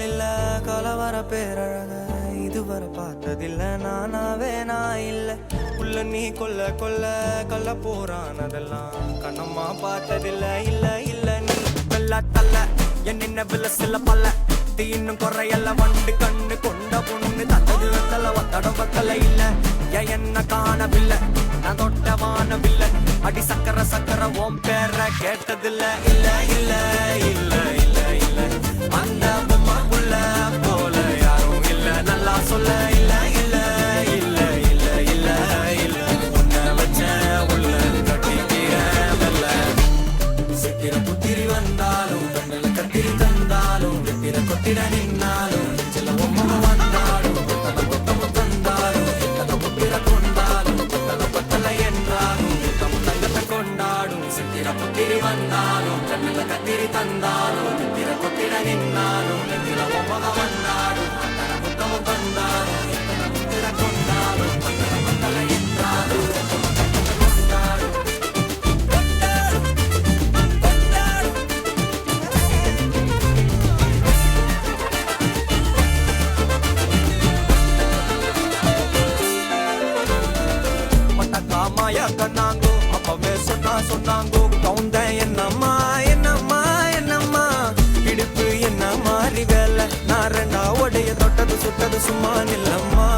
இல்ல கலவர பேரழக இதுவரை பார்த்ததில்ல நானாவே நான் இல்ல உள்ள நீ கொல்ல கொல்ல கள்ள போறானதெல்லாம் கண்ணம்மா பார்த்ததில்ல இல்ல இல்ல நீ வெள்ள தள்ள என்ன வில்ல சில பல்ல இன்னும் குறையல்ல வண்டு கண்ணு கொண்ட பொண்ணு தந்தது வெத்தல ஒத்தடம் பத்தல இல்ல என்ன காணவில்லை நான் தொட்ட வானவில்லை அடி சக்கர சக்கர ஓம் பேர கேட்டதில்ல இல்ல இல்ல இல்ல இல்ல இல்ல அந்த பொம்மாக்குள்ள போல யாரும் இல்ல நல்லா சொல்ல இல்ல இல்ல இல்ல இல்ல இல்ல இல்ல உன்னை வச்ச உள்ள கட்டிக்கிற வெல்ல சித்திர புத்திரி வந்தாலும் கண்ணில் கத்திரி தந்தாலும் வெத்திர கொத்திட நின்னாலும் சில பொம்மை வந்தாலும் கொத்தமும் தந்தாலும் எத்தனை புத்திர கொண்டாலும் கொத்தலை என்றாலும் தங்கத்தை கொண்டாடும் சித்திர புத்திரி வந்தாலும் கண்ணில் கத்திரி தந்தாலும் வெத்திர கொத்திட நின்னாலும் வெத்திர பொம்மை வந்தாலும் கொத்தமும் தந்தாலும் எத்தனை புத்திர கொண்டாலும் கொத்தலை என்றாலும் கண்ணாங்கோ அப்பவே சொன்னாங்கோ கவுந்த என்னம்மா என்னம்மா என்னம்மா இடுப்பு என்ன மாறி வேலை நான் ரெண்டா உடைய தொட்டது சுட்டது சும்மா நில்லம்மா